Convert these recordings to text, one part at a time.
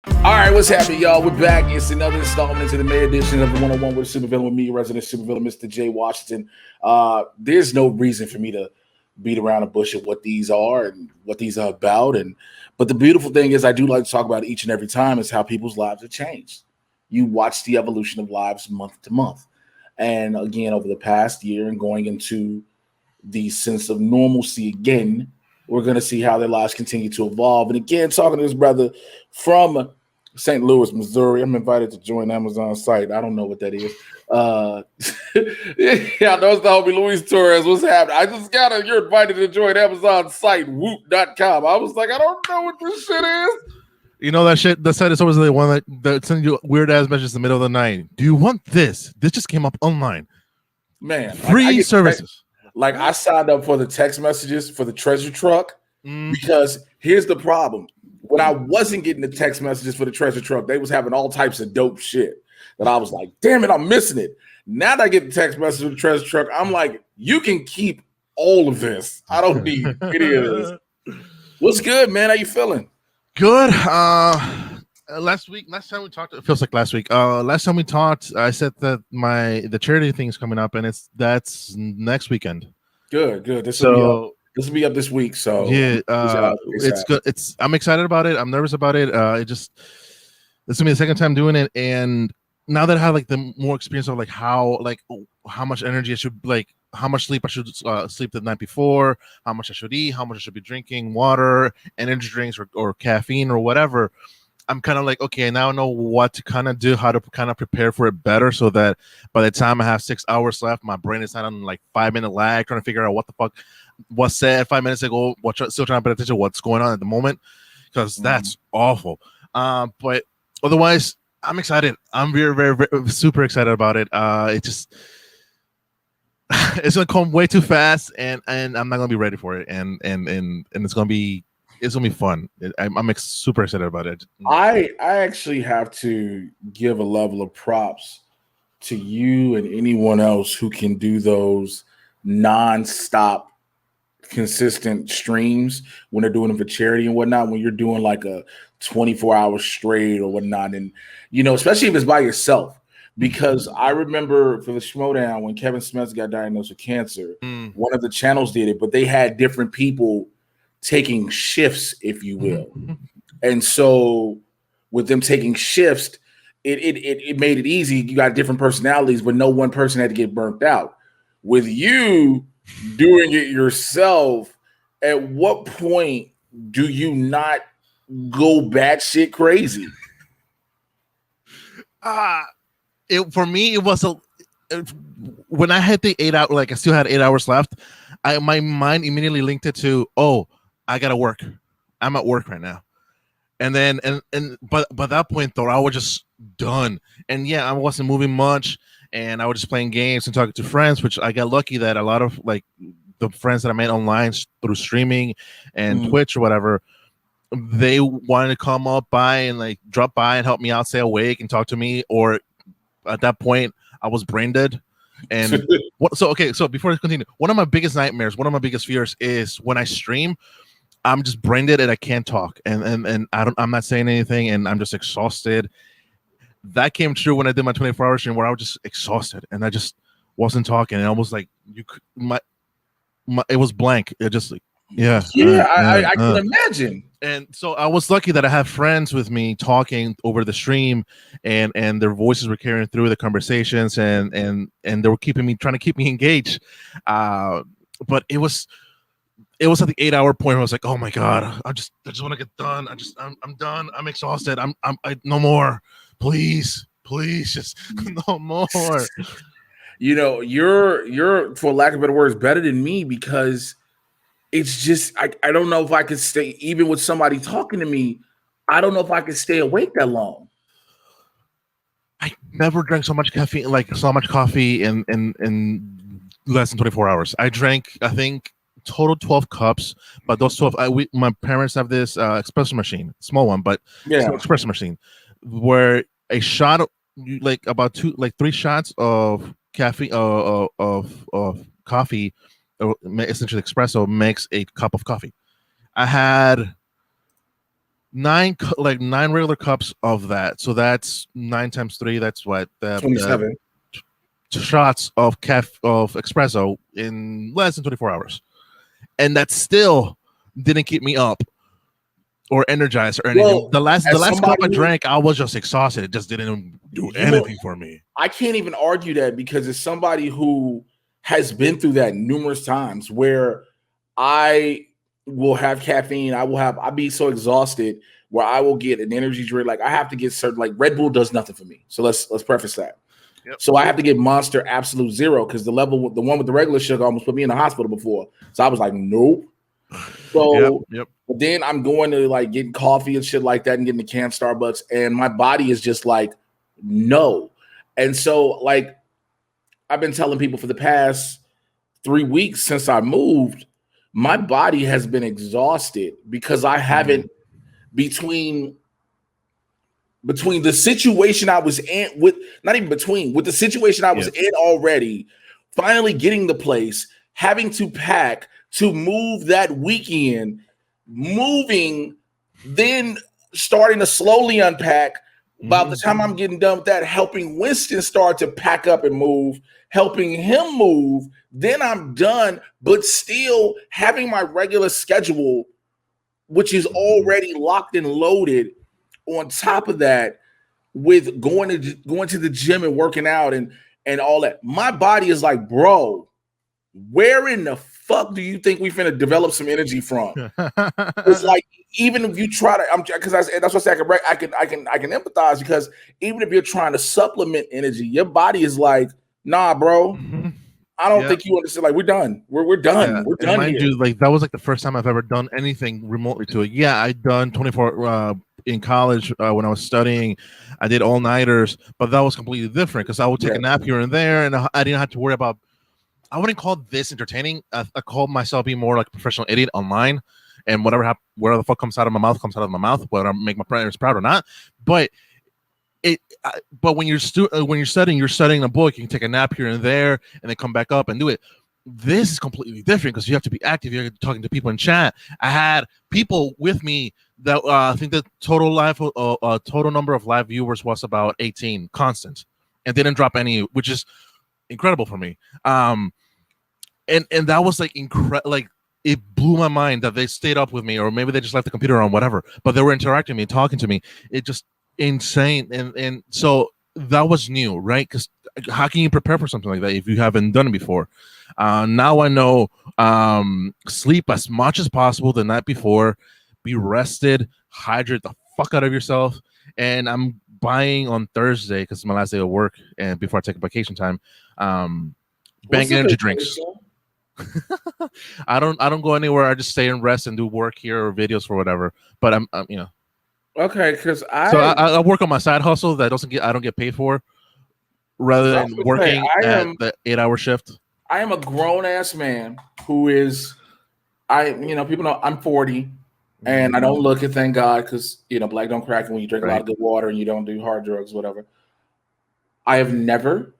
All right, what's happening, y'all? We're back. It's another installment into the May edition of the 101 with Supervillain with me, resident supervillain, Mr. J. Washington. There's no reason for me to beat around the bush of what these are and what these are about. But the beautiful thing is, I do like to talk about each and every time is how people's lives have changed. You watch the evolution of lives month to month, and again over the past year and going into the sense of normalcy again. We're going to see how their lives continue to evolve. And again, talking to this brother from St. Louis, Missouri. I'm invited to join Amazon site. I don't know what that is. Yeah, I know it's the homie Luis Torres. What's happening? I just got it. You're invited to join Amazon site, whoop.com. I was like, I don't know what this shit is. You know that shit. That site is always the one that sends you weird ass messages in the middle of the night. Do you want this? This just came up online. Man, free services. Like I signed up for the text messages for the treasure truck because here's the problem. When I wasn't getting the text messages for the treasure truck, they was having all types of dope shit that I was like, damn it, I'm missing it. Now that I get the text message for the treasure truck, I'm like, you can keep all of this. I don't need any of this. What's good, man? How you feeling? Good. Last time we talked, it feels like last week. Last time we talked, I said that the charity thing is coming up, and that's next weekend. Good. This will be up this week. So yeah, it's good. I'm excited about it. I'm nervous about it. This is gonna be the second time doing it, and now that I have like the more experience of like how much energy I should how much sleep I should sleep the night before, how much I should eat, how much I should be drinking, water, energy drinks, or caffeine or whatever. I'm kind of like, okay, now I know what to kind of do, how to kind of prepare for it better, so that by the time I have 6 hours left, my brain is not on like 5-minute lag, trying to figure out what the fuck was said 5 minutes ago, still trying to pay attention to what's going on at the moment, because that's awful. But otherwise, I'm excited. I'm very, very, very super excited about it. It just it's gonna come way too fast, and I'm not gonna be ready for it, and it's gonna be fun. I'm super excited about it. I actually have to give a level of props to you and anyone else who can do those non-stop consistent streams when they're doing them for charity and whatnot, when you're doing like a 24 hours straight or whatnot. And, especially if it's by yourself, because I remember for the Schmodown, when Kevin Smith got diagnosed with cancer, one of the channels did it, but they had different people taking shifts, if you will. And so with them taking shifts, it made it easy. You got different personalities, but no one person had to get burnt out. With you doing it yourself, at what point do you not go batshit crazy? For me, it was when I had the 8 hours, like I still had 8 hours left. My mind immediately linked it to, I gotta work. I'm at work right now. And then but by that point though, I was just done. And yeah, I wasn't moving much, and I was just playing games and talking to friends, which I got lucky that a lot of like the friends that I made online through streaming and Twitch or whatever, they wanted to come up by and like drop by and help me out, stay awake and talk to me. Or at that point, I was brain dead. And so before I continue, one of my biggest nightmares, one of my biggest fears is when I stream, I'm just brain dead and I can't talk, and I'm not saying anything, and I'm just exhausted. That came true when I did my 24-hour stream, where I was just exhausted and I just wasn't talking, and almost like it was blank. It just like I can imagine. And so I was lucky that I have friends with me talking over the stream, and their voices were carrying through the conversations, and they were trying to keep me engaged. But it was at the 8 hour point where I was like, oh my God, I just want to get done. I'm done. I'm exhausted. I no more. Please, just no more. You're for lack of better words, better than me, because it's just I don't know if I could stay, even with somebody talking to me, I don't know if I could stay awake that long. I never drank so much coffee in less than 24 hours. I drank, I think, total 12 cups, but those 12, my parents have this espresso machine, small one, but espresso machine, where a shot, like about 3 shots of caffeine, of coffee, essentially espresso, makes a cup of coffee. I had nine regular cups of that. So that's 9 times 3. That's what 27. Shots of espresso in less than 24 hours, and that still didn't keep me up or energized or anything. Well, the last cup I who- drank, I was just exhausted. It just didn't do anything for me. I can't even argue that because it's somebody who has been through that numerous times where I will have caffeine. I'll be so exhausted where I will get an energy drink. Like I have to get certain, like Red Bull does nothing for me. So let's preface that. Yep. So I have to get Monster Absolute Zero because the one with the regular sugar almost put me in the hospital before. So I was like, nope. So yep. But then I'm going to like getting coffee and shit like that and getting the can Starbucks, and my body is just like, no. And so like I've been telling people for the past 3 weeks since I moved, my body has been exhausted because I haven't between the situation I was in with the situation I was in already, finally getting the place, having to pack to move that weekend, moving, then starting to slowly unpack. By the time I'm getting done with that, helping Winston start to pack up and move, helping him move, then I'm done, but still having my regular schedule, which is already locked and loaded. On top of that, with going to the gym and working out and all that, my body is like, bro, where in the fuck do you think we finna develop some energy from? It's like even if you try to, that's what I say. I can empathize because even if you're trying to supplement energy, your body is like, nah, bro. I don't think you understand. Like we're done. We're done. Yeah. We're done here. You, like that was like the first time I've ever done anything remotely to it. Yeah, I'd done 24 in college when I was studying. I did all-nighters, but that was completely different because I would take a nap here and there, and I didn't have to worry about. I wouldn't call this entertaining. I called myself being more like a professional idiot online, and whatever the fuck comes out of my mouth comes out of my mouth, whether I make my parents proud or not. But but when you're studying, you're studying a book. You can take a nap here and there, and then come back up and do it. This is completely different because you have to be active. You're talking to people in chat. I had people with me that I think the total number of live viewers was about 18 constant, and didn't drop any, which is incredible for me. And that was like incredible. Like it blew my mind that they stayed up with me, or maybe they just left the computer on, whatever. But they were interacting with me, talking to me. It just insane. And so that was new, right? Because how can you prepare for something like that if you haven't done it before? Now I know sleep as much as possible the night before, be rested, hydrate the fuck out of yourself. And I'm buying on Thursday because it's my last day of work and before I take a vacation time. Bang energy drinks. I don't go anywhere. I just stay and rest and do work here or videos for whatever. But I'm okay, because I work on my side hustle that I don't get paid for, rather than working at the 8-hour shift. I am a grown ass man who is, people know I'm 40 and I don't look it, thank God, because black don't crack when you drink a lot of good water and you don't do hard drugs, whatever. I have never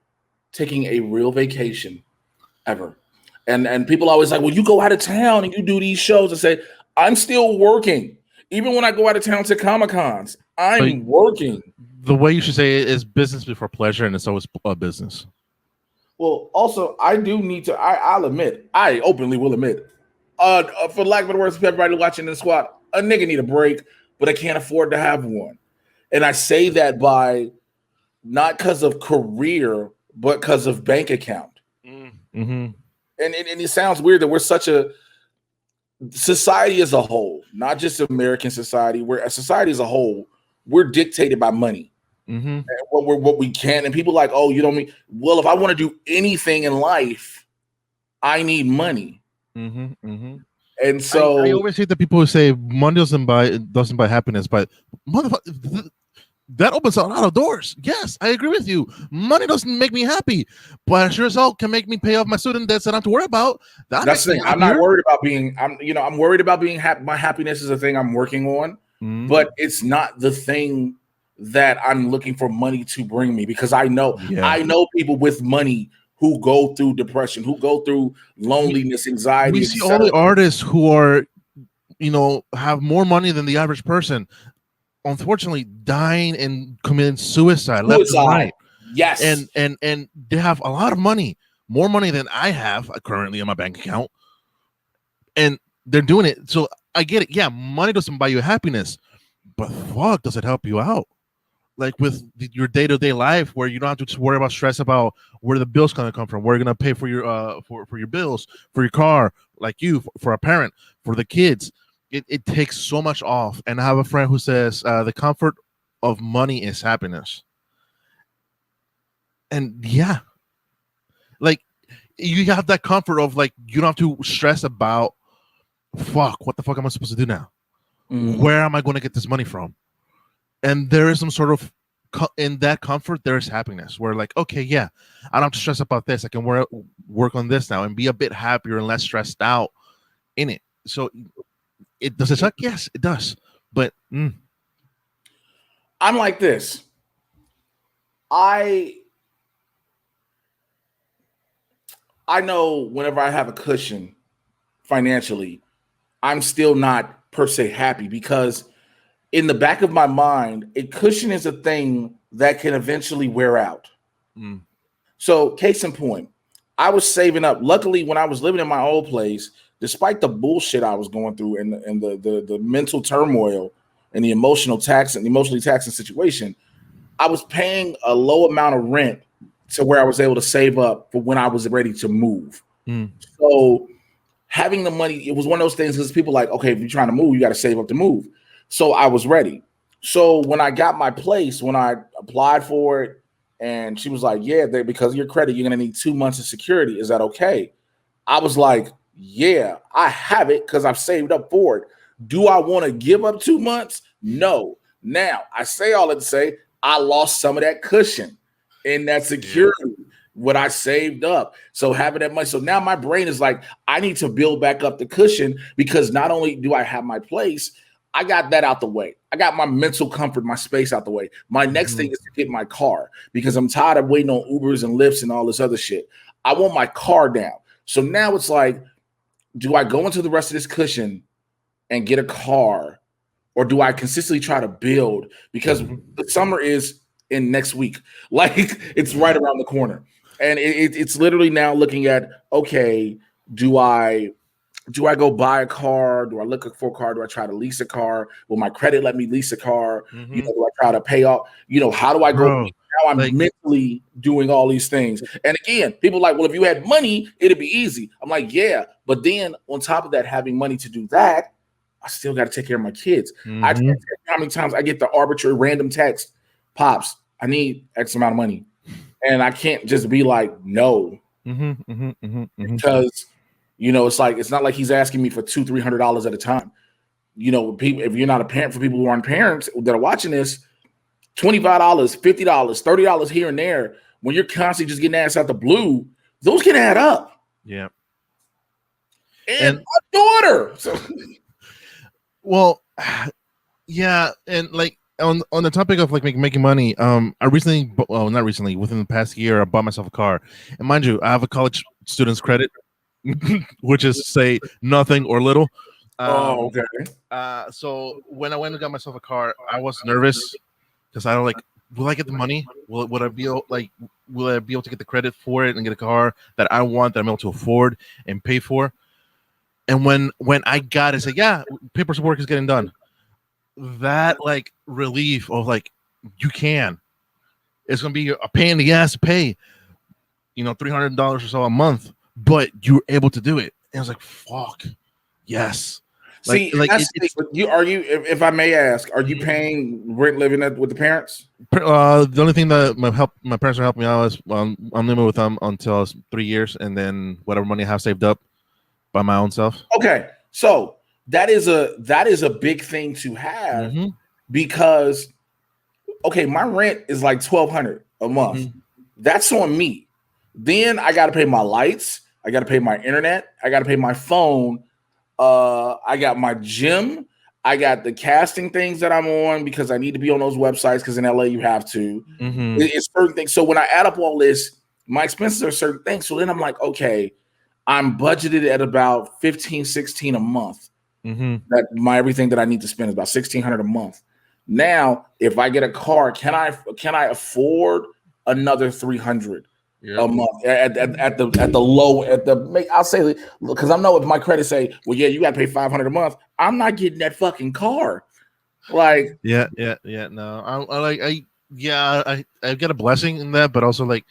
taken a real vacation ever. And people always like, well, you go out of town and you do these shows and say, I'm still working. Even when I go out of town to Comic-Cons, I'm working. The way you should say it is business before pleasure, and it's always a business. Well, also, I do need to, I'll admit, I openly will admit, for lack of a words, everybody watching this squad, a nigga need a break, but I can't afford to have one. And I say that by not because of career, but because of bank account. Mm-hmm. And it sounds weird that we're such a society as a whole, not just American society, we're a society as a whole, we're dictated by money. Mm-hmm. And what we can. And people like, oh, you don't mean, well, if I want to do anything in life, I need money. Mm-hmm. Mm-hmm. And so I always hate the people who say money doesn't buy happiness, but motherfucker, that opens a lot of doors. Yes, I agree with you. Money doesn't make me happy, but sure as hell can make me pay off my student debts that I don't have to worry about. That's the thing. I'm not worried about being. I'm worried about being happy. My happiness is a thing I'm working on, but it's not the thing that I'm looking for money to bring me, because I know people with money who go through depression, who go through loneliness, anxiety. We see all the artists who are have more money than the average person, unfortunately dying and committing suicide left and right. Yes. And they have a lot of money, more money than I have currently in my bank account, and they're doing it. So I get it. Yeah, money doesn't buy you happiness, but fuck, does it help you out? Like with your day-to-day life, where you don't have to just worry about stress about where the bill's going to come from, where you're going to pay for your for your bills, for your car, like you, for a parent, for the kids. It takes so much off. And I have a friend who says the comfort of money is happiness. And yeah, like you have that comfort of like you don't have to stress about fuck, what the fuck am I supposed to do now? Where am I going to get this money from? And there is some sort of in that comfort there is happiness, where like, okay, yeah, I don't have to stress about this, I can work on this now and be a bit happier and less stressed out in it. So it does it suck? Yes, it does. But I'm like this. I know whenever I have a cushion financially, I'm still not per se happy, because in the back of my mind, a cushion is a thing that can eventually wear out. So case in point, I was saving up. Luckily, when I was living in my old place, despite the bullshit I was going through and the mental turmoil and the emotionally taxing situation, I was paying a low amount of rent to where I was able to save up for when I was ready to move. So having the money, it was one of those things, because people like, okay, if you're trying to move, you got to save up to move. So I was ready. So when I got my place, when I applied for it, and she was like, yeah, because of your credit, you're going to need 2 months of security. Is that okay? I was like, yeah, I have it because I've saved up for it. Do I want to give up 2 months? No. Now, I say all that to say I lost some of that cushion and that security, what I saved up. So having that money. So now my brain is like, I need to build back up the cushion, because not only do I have my place, I got that out the way. I got my mental comfort, my space out the way. My next thing is to get my car, because I'm tired of waiting on Ubers and Lyfts and all this other shit. I want my car down. So now it's like, do I go into the rest of this cushion and get a car, or do I consistently try to build? Because the summer is in next week. Like, it's right around the corner. And it's literally now looking at, okay, do I go buy a car? Do I look for a car? Do I try to lease a car? Will my credit let me lease a car? Do I try to pay off? How do I go? Now I'm mentally doing all these things. And again, people are like, well, if you had money, it'd be easy. I'm like, yeah. But then on top of that, having money to do that, I still got to take care of my kids. I can't tell you how many times I get the arbitrary random text, Pops, I need X amount of money. And I can't just be like, no. Because it's like, it's not like he's asking me for $200-$300 at a time. People, if you're not a parent, for people who aren't parents that are watching this, $25, $50, $30 here and there, when you're constantly just getting asked out the blue, those can add up. Yeah. And my daughter. So. Well, yeah. And like on the topic of like making money, I recently, well, not recently, within the past year, I bought myself a car. And mind you, I have a college student's credit, which is say nothing or little. Okay. So when I went and got myself a car, I was nervous because I don't like, will I get the money? Will I be able to get the credit for it and get a car that I want, that I'm able to afford and pay for? And when I got it, I said, yeah, paperwork is getting done. That like relief of like, you can. It's gonna be a pain in the ass to pay, $300 or so a month, but you're able to do it. And I was like, fuck, yes. See, if I may ask, are you paying rent living with the parents? The only thing that my parents are helping me out is I'm living with them until I was 3 years, and then whatever money I have saved up by my own self. Okay, so that is a big thing to have, because my rent is like $1,200 a month. That's on me. Then I got to pay my lights. I got to pay my internet. I got to pay my phone. I got my gym. I got the casting things that I'm on because I need to be on those websites, because in LA you have to. It's certain things. So when I add up all this, my expenses are certain things. So then I'm like, okay, I'm budgeted at about $15, $16 a month That my everything that I need to spend is about $1,600 a month. Now, if I get a car, can I afford another $300 a month at the low I'll say, because I know if my credit say, well, yeah, you got to pay $500 a month, I'm not getting that fucking car. Like, yeah. No, I get a blessing in that, but also like,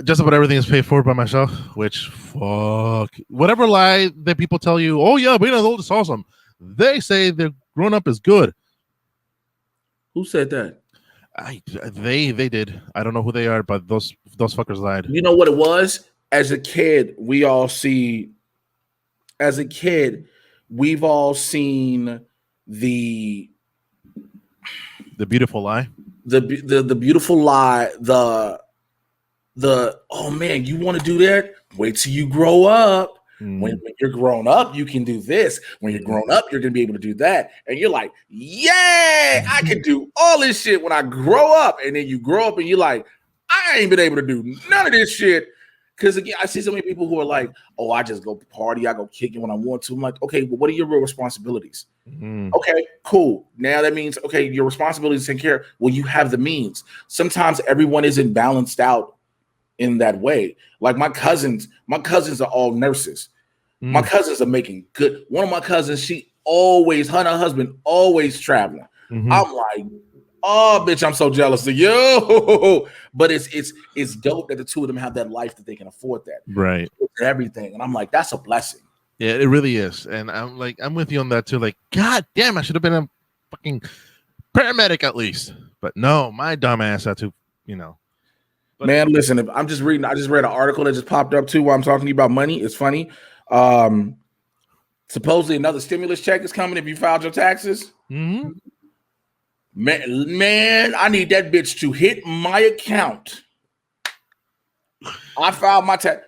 just about everything is paid for by myself. Which fuck, whatever lie that people tell you, oh yeah, being adult is awesome. They say they're grown up is good. Who said that? They did. I don't know who they are, but those fuckers lied. You know what it was? As a kid, we've all seen the beautiful lie. The beautiful lie, the oh man, you want to do that? Wait till you grow up. When you're grown up, you can do this. When you're grown up, you're gonna be able to do that. And you're like, yeah, I can do all this shit when I grow up. And then you grow up and you're like, I ain't been able to do none of this shit. Because again, I see so many people who are like, oh, I just go party, I go kick it when I want to. I'm like, okay, well, what are your real responsibilities? Okay, cool. Now that means, okay, your responsibility is taken care of. Well, you have the means. Sometimes everyone isn't balanced out in that way. Like my cousins are all nurses. My cousins are making good. One of my cousins, her and her husband always traveling. I'm like, oh, bitch, I'm so jealous of you. But it's dope that the two of them have that life that they can afford that. Right. Everything. And I'm like, that's a blessing. Yeah, it really is. And I'm with you on that too. Like, God damn, I should have been a fucking paramedic at least. But no, my dumb ass had to, But, man, listen, I just read an article that just popped up too while I'm talking to you about money. It's funny. Supposedly another stimulus check is coming if you filed your taxes. Man, I need that bitch to hit my account. I filed my tax.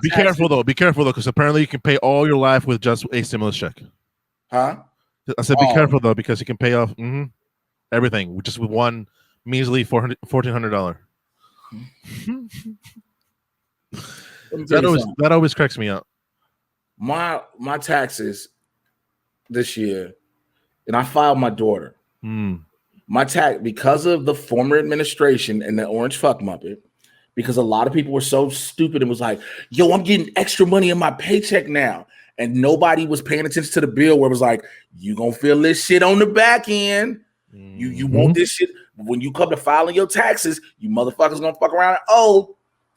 Be careful though, because apparently you can pay all your life with just a stimulus check. Huh? I said, be careful though, because you can pay off everything just with one measly $1,400. That always cracks me up. My taxes this year, and I filed my daughter. My tax, because of the former administration and the orange fuck muppet, because a lot of people were so stupid and was like, yo, I'm getting extra money in my paycheck now. And nobody was paying attention to the bill where it was like, you gonna feel this shit on the back end. You want this shit. When you come to filing your taxes, you motherfuckers gonna fuck around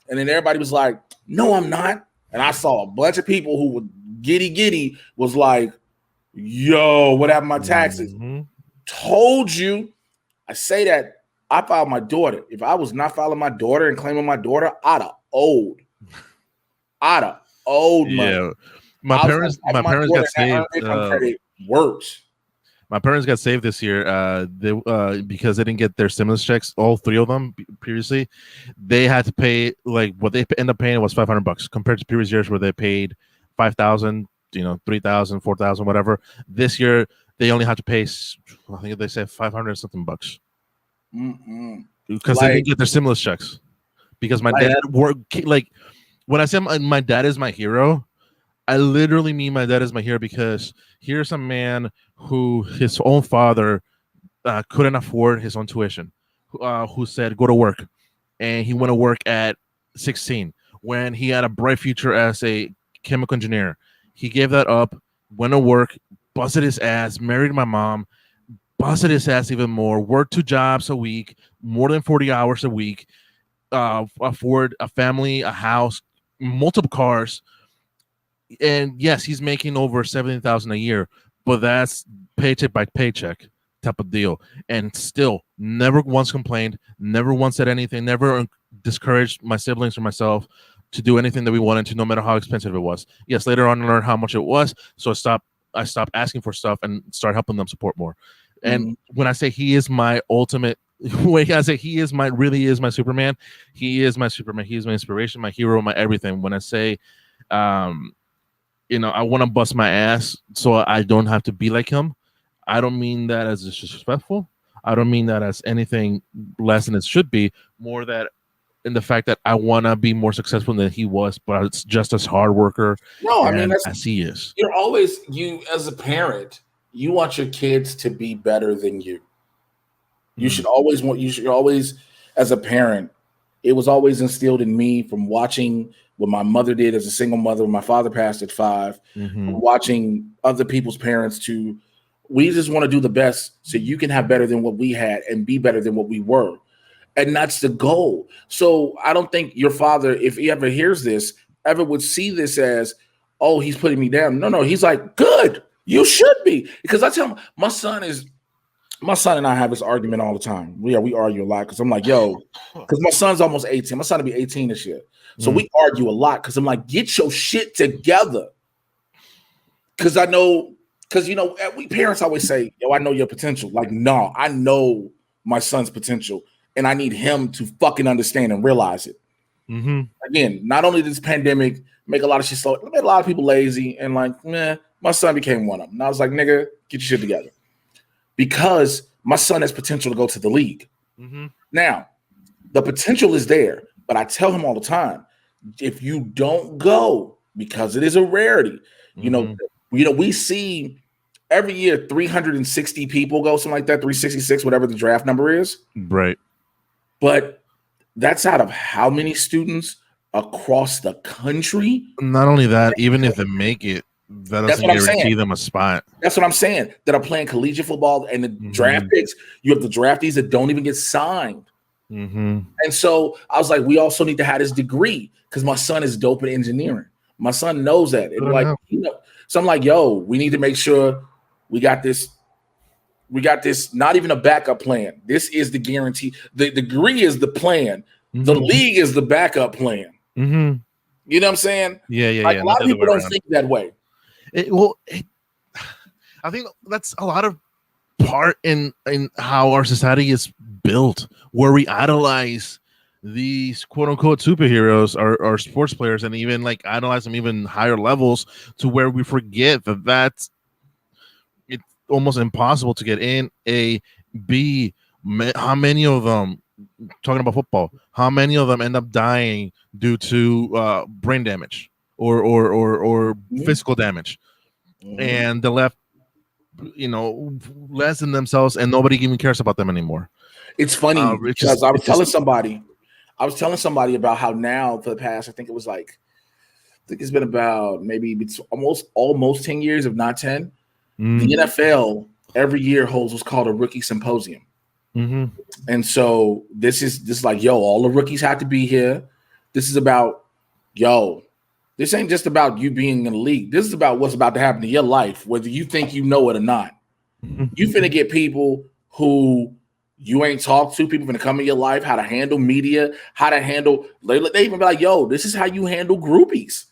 and then everybody was like, no, I'm not. And I saw a bunch of people who were giddy was like, yo, what happened to my taxes? Told you. I say that I filed my daughter. If I was not filing my daughter and claiming my daughter, I'd have owed money. Yeah. My parents got saved. Credit works. My parents got saved this year because they didn't get their stimulus checks, all three of them previously. They had to pay, like, what they end up paying was $500 compared to previous years where they paid $5,000, $3,000, $4,000, whatever. This year they only have to pay, I think they said $500 something bucks because they didn't get their stimulus checks. Because my dad worked, like, when I say my dad is my hero, I literally mean my dad is my hero, because here's a man who his own father couldn't afford his own tuition, who said, go to work. And he went to work at 16 when he had a bright future as a chemical engineer. He gave that up, went to work, busted his ass, married my mom, busted his ass even more, worked 2 jobs a week, more than 40 hours a week, afford a family, a house, multiple cars. And yes, he's making over $70,000 a year, but that's paycheck by paycheck type of deal. And still never once complained, never once said anything, never discouraged my siblings or myself to do anything that we wanted to, no matter how expensive it was. Yes, later on I learned how much it was, so I stopped asking for stuff and started helping them support more. And when I say he is my ultimate, when I say he is really is my Superman, he is my Superman. He is my inspiration, my hero, my everything. When I say, I want to bust my ass so I don't have to be like him, I don't mean that as disrespectful. I don't mean that as anything less than it should be. More that in the fact that I want to be more successful than he was, but it's just as hard worker No, I mean as he is. you as a parent, you want your kids to be better than you. You should always, as a parent, it was always instilled in me from watching what my mother did as a single mother when my father passed at 5, from watching other people's parents to, we just want to do the best so you can have better than what we had and be better than what we were. And that's the goal. So I don't think your father, if he ever hears this, ever would see this as, oh, he's putting me down. No, he's like, good, you should be. Because I tell him, my son and I have this argument all the time. We argue a lot because I'm like, yo, because my son's almost 18. My son will be 18 this year. So we argue a lot because I'm like, get your shit together. Because I know, we parents always say, yo, I know your potential. Like, no, I know my son's potential. And I need him to fucking understand and realize it. Again, not only did this pandemic make a lot of shit slow, it made a lot of people lazy and like, my son became one of them. And I was like, nigga, get your shit together. Because my son has potential to go to the league. Now, the potential is there, but I tell him all the time, if you don't go, because it is a rarity, we see every year 360 people go, something like that, 366, whatever the draft number is. Right. But that's out of how many students across the country? Not only that, even if they make it, that doesn't guarantee them a spot. That's what I'm saying. That are playing collegiate football and the draft picks. You have the draftees that don't even get signed. And so I was like, we also need to have this degree because my son is dope at engineering. My son knows that. And so I'm like, yo, we need to make sure we got this. We got this, not even a backup plan. This is the guarantee. The degree is the plan. The league is the backup plan. You know what I'm saying? Yeah. A lot of people don't think that way. I think that's a lot of part in how our society is built, where we idolize these quote unquote superheroes or sports players, and even like idolize them even higher levels, to where we forget that that's it's almost impossible to get in. How many of them, talking about football, how many of them end up dying due to brain damage or physical damage, and they're left, less than themselves, and nobody even cares about them anymore. It's funny because I was telling somebody about how now for the past, I think it's been about maybe it's almost 10 years, if not 10. The NFL every year holds what's called a rookie symposium. And so this is like, yo, all the rookies have to be here. This is about, yo, this ain't just about you being in the league. This is about what's about to happen to your life, whether you think you know it or not. You finna get people who you ain't talked to, people finna come in your life, how to handle media, how to handle, they even be like, yo, this is how you handle groupies.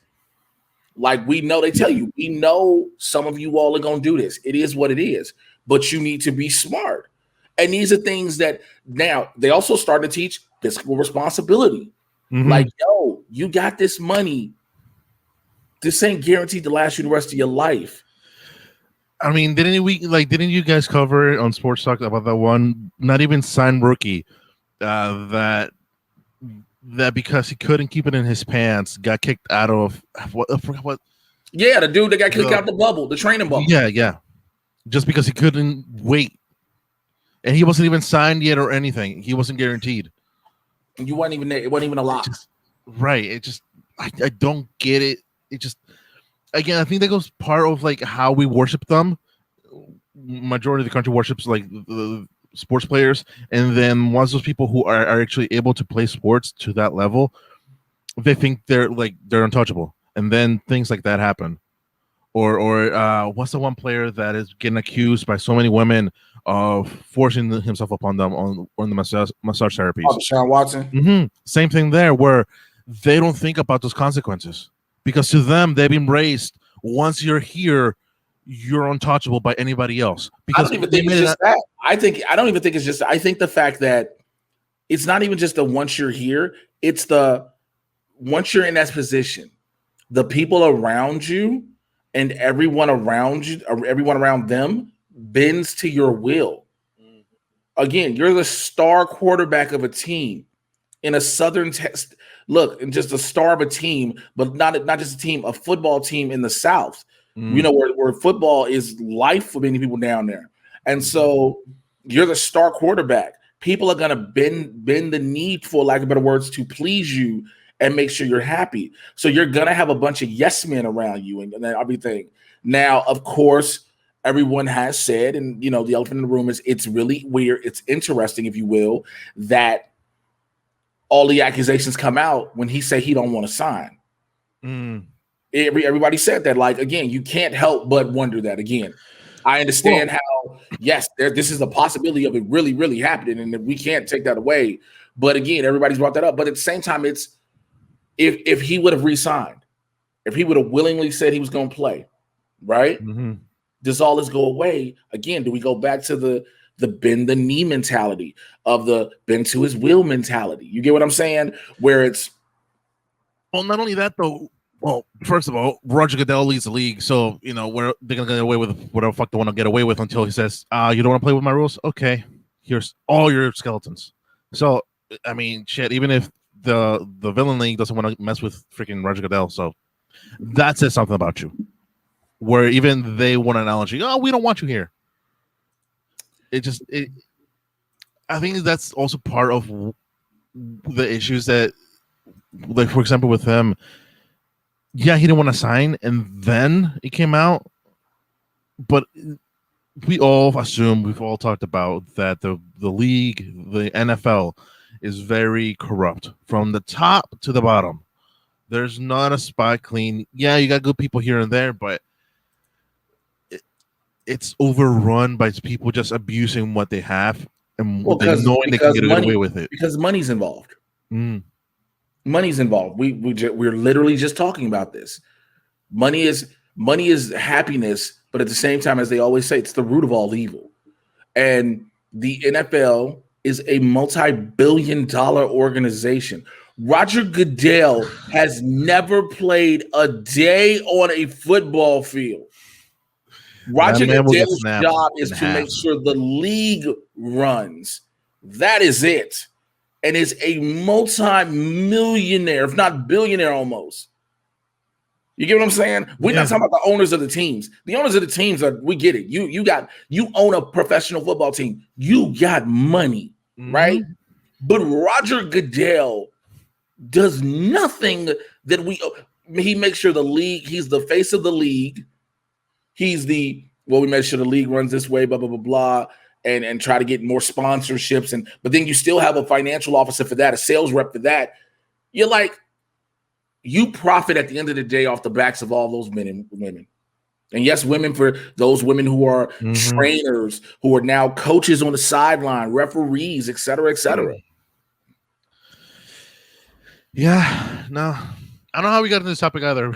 Like, we know, they tell you, we know some of you all are going to do this. It is what it is, but you need to be smart. And these are things that now they also start to teach fiscal responsibility. Like, yo, you got this money. This ain't guaranteed to last you the rest of your life. I mean, didn't you guys cover it on Sports Talk about that one, not even signed rookie, that because he couldn't keep it in his pants, got kicked out of what? Yeah, the dude that got kicked out the bubble, the training bubble. Yeah. Just because he couldn't wait, and he wasn't even signed yet or anything. He wasn't guaranteed. You weren't even there. It wasn't even a lock. Right. It just, I don't get it. It just, again, I think that goes part of like how we worship them. Majority of the country worships like the sports players, and then once those people who are actually able to play sports to that level, they think they're untouchable, and then things like that happen. Or what's the one player that is getting accused by so many women of forcing himself upon them on the massage therapies? Oh, Deshaun Watson. Same thing there, where they don't think about those consequences, because to them they've been raised, once you're here, you're untouchable by anybody else. Because I don't even think it's just that. I don't even think it's just. I think the fact that it's not even just the once you're here. It's the once you're in that position, the people around you and everyone around you, or everyone around them, bends to your will. Again, you're the star quarterback of a team. in a Southern test. Look, and just a star of a team, but not just a team, a football team in the South. You know, where football is life for many people down there. And so you're the star quarterback. People are gonna bend the knee, for lack of better words, to please you and make sure you're happy. So you're gonna have a bunch of yes men around you and everything. Now, of course, everyone has said, and you know, the elephant in the room is it's really weird, it's interesting, if you will, that all the accusations come out when he say he don't want to sign. Everybody said that. Like, again, you can't help but wonder that. Again, I understand how, yes, this is a possibility of it really, really happening, and we can't take that away. But again, everybody's brought that up. But at the same time, it's if he would have re-signed, if he would have willingly said he was going to play, right? Does all this go away? Again, do we go back to the bend the knee mentality of the bend to his will mentality? You get what I'm saying? Where it's, well, not only that though. Well, first of all, Roger Goodell leads the league, so you know they're gonna get away with whatever the fuck they want to get away with until he says, "You don't want to play with my rules? Okay, here's all your skeletons." So, I mean, shit. Even if the villain league doesn't want to mess with freaking Roger Goodell, so that says something about you. Where even they want an analogy. Oh, we don't want you here. I think that's also part of the issues that, like, for example, with him. Yeah, he didn't want to sign, and then it came out. But we all assume, we've all talked about that the league, the NFL, is very corrupt from the top to the bottom. There's not a spot clean. Yeah, you got good people here and there, but it's overrun by people just abusing what they have and knowing they can get away with it because money's involved. Money's involved. We're literally just talking about this. Money is happiness, but at the same time, as they always say, it's the root of all evil. And the NFL is a multi-billion-dollar organization. Roger Goodell has never played a day on a football field. Roger Goodell's job is to make sure the league runs. That is it. And is a multi-millionaire, if not billionaire almost. You get what I'm saying? We're not talking about the owners of the teams. The owners of the teams we get it. You own a professional football team. You got money, right? But Roger Goodell does nothing that he makes sure the league, he's the face of the league. He's we make sure the league runs this way, blah, blah, blah, blah. And try to get more sponsorships, but then you still have a financial officer for that, a sales rep for that. You're like, you profit at the end of the day off the backs of all those men and women. And yes, women, for those women who are trainers, who are now coaches on the sideline, referees, et cetera, et cetera. Yeah, no, I don't know how we got into this topic either.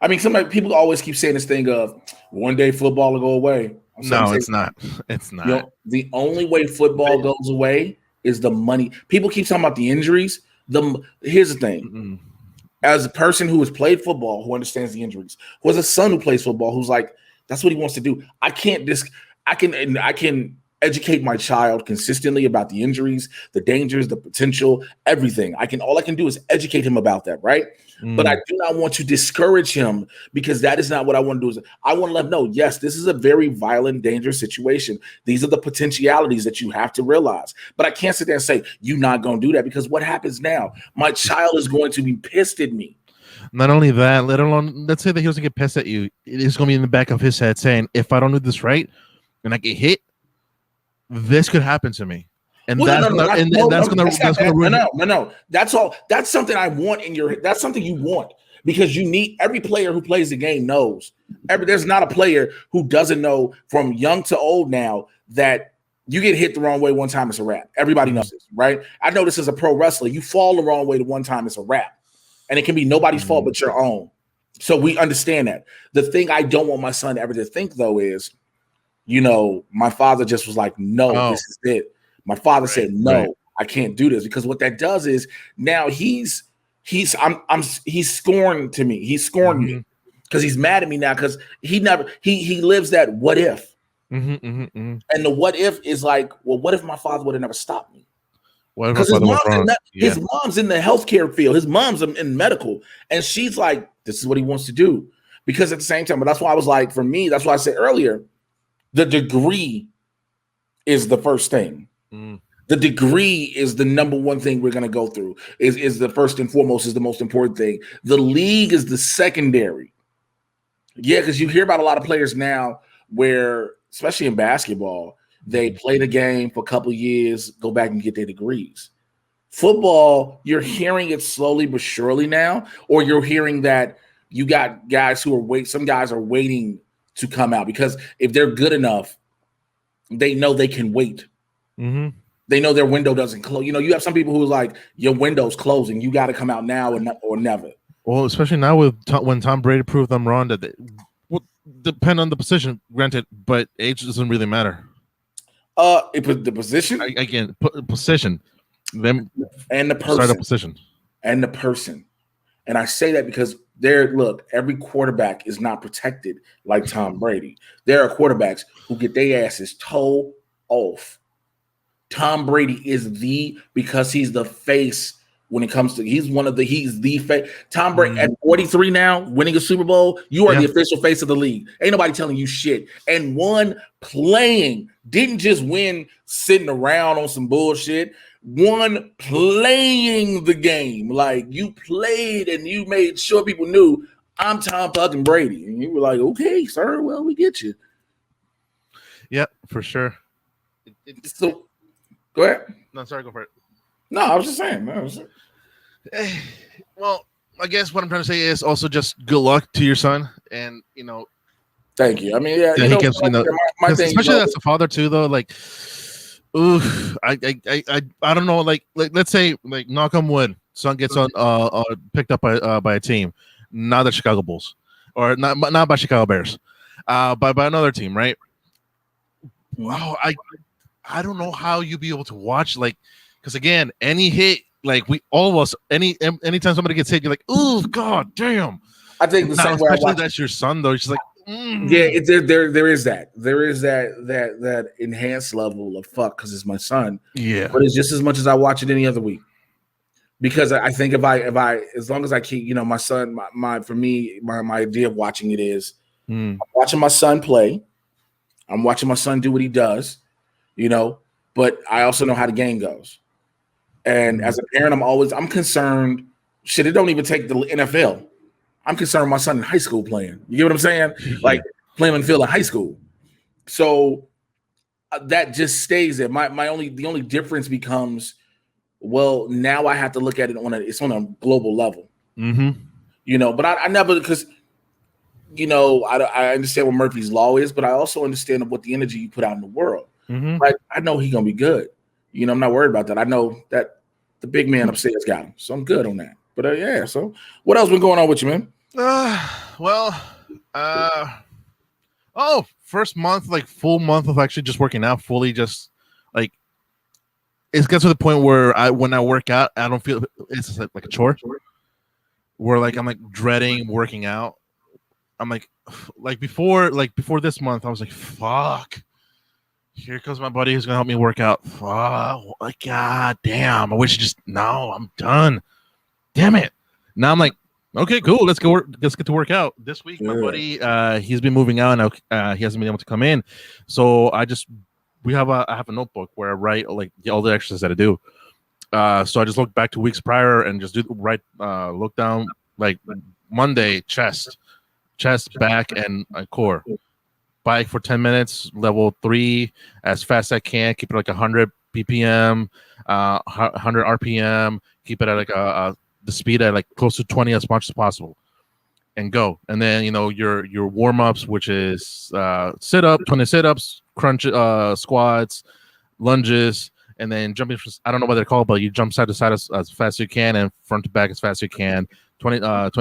I mean, people always keep saying this thing of one day football will go away. No, it's not. It's not. You know, the only way football goes away is the money. People keep talking about the injuries. Here's the thing. As a person who has played football, who understands the injuries, who has a son who plays football, who's like, that's what he wants to do. I can educate my child consistently about the injuries, the dangers, the potential, everything. All I can do is educate him about that, right? But I do not want to discourage him, because that is not what I want to do. I want to let him know, yes, this is a very violent, dangerous situation. These are the potentialities that you have to realize. But I can't sit there and say, you're not going to do that, because what happens now? My child is going to be pissed at me. Not only that, let alone, let's say that he doesn't get pissed at you. It is going to be in the back of his head saying, if I don't do this right and I get hit, this could happen to me. And that's gonna ruin. No. That's all. That's something I want in your. That's something you want, because you need every player who plays the game knows. There's not a player who doesn't know, from young to old now, that you get hit the wrong way one time, it's a wrap. Everybody knows this, right? I know this as a pro wrestler. You fall the wrong way the one time, it's a wrap, and it can be nobody's fault but your own. So we understand that. The thing I don't want my son ever to think, though, is, my father just was like, no, this is it. My father said, no, I can't do this, because what that does is now he's scorned to me. He's scorned me because he's mad at me now, because he lives that what if. And the what if is like, well, what if my father would have never stopped me? What if my Because father was wrong? his mom's in the healthcare field. His mom's in medical, and she's like, this is what he wants to do. Because at the same time, but that's why I was like, for me, that's why I said earlier, the degree is the first thing. The degree is the number one thing we're going to go through. Is the first and foremost, is the most important thing. The league is the secondary. Yeah, because you hear about a lot of players now where, especially in basketball, they play the game for a couple of years, go back and get their degrees. Football, you're hearing it slowly but surely now, or you're hearing that you got guys who are some guys are waiting to come out because if they're good enough, they know they can wait. Mm-hmm. They know their window doesn't close. You know, you have some people who's like, your window's closing. You got to come out now or never. Well, especially now with when Tom Brady proved them wrong, that they will depend on the position, granted, but age doesn't really matter. The position again, position, them and the person, startup position, and the person. And I say that because every quarterback is not protected like Tom Brady. There are quarterbacks who get their asses toe off. Tom Brady is because he's the face when it comes to he's the face. Tom Brady at 43 now, winning a Super Bowl, you are the official face of the league. Ain't nobody telling you shit. And didn't just win sitting around on some bullshit. One playing the game, like you played and you made sure people knew I'm Tom fucking Brady, and you were like, okay, sir, well, we get you. Yeah, for sure. So, go ahead. No, sorry, go for it. No, I was just saying. Well, I guess what I'm trying to say is also just good luck to your son, and thank you. I mean, yeah, he gets my thing, especially as a father too, though, like. Ooh, I don't know. Like let's say, like, knock on wood, son gets picked up by a team, not the Chicago Bulls, or not by Chicago Bears, by another team, right? Wow, I don't know how you be able to watch, like, because again, any hit, like all of us, anytime somebody gets hit, you're like, oh god damn. I think the same way. Especially that's your son, though. It's just like. Yeah, there is that enhanced level of fuck because it's my son. Yeah, but it's just as much as I watch it any other week. Because I think if I as long as I keep my son, my idea of watching it is I'm watching my son play, I'm watching my son do what he does, but I also know how the game goes. And as a parent, I'm concerned. Shit, it don't even take the NFL. I'm concerned with my son in high school playing. You get what I'm saying? Like playing in the field in high school. So that just stays there. The only difference becomes, well, now I have to look at it it's on a global level. Mm-hmm. But I never, because I understand what Murphy's Law is, but I also understand what the energy you put out in the world. Mm-hmm. Right? I know he's gonna be good. I'm not worried about that. I know that the big man upstairs got him, so I'm good on that. But yeah, so what else been going on with you, man? First month, like full month of actually just working out fully, just like it gets to the point where when I work out, I don't feel it's like a chore. Where like I'm like dreading working out. I'm like before this month, I was like, fuck. Here comes my buddy who's gonna help me work out. Fuck, like, god damn. I wish I'm done. Damn it. Now I'm like, okay, cool. Let's get to work out. This week, my buddy, he's been moving out now. He hasn't been able to come in. So I have a notebook where I write like all the exercises that I do. So I just look back to weeks prior and just look down like Monday, chest, back, and core. Bike for 10 minutes, level 3, as fast as I can. Keep it like 100 BPM, 100 RPM. Keep it at like the speed at like close to 20 as much as possible, and go. And then your warm ups, which is 20 sit ups, crunch, squats, lunges, and then jumping. I don't know what they're called, but you jump side to side as fast as you can and front to back as fast as you can, 20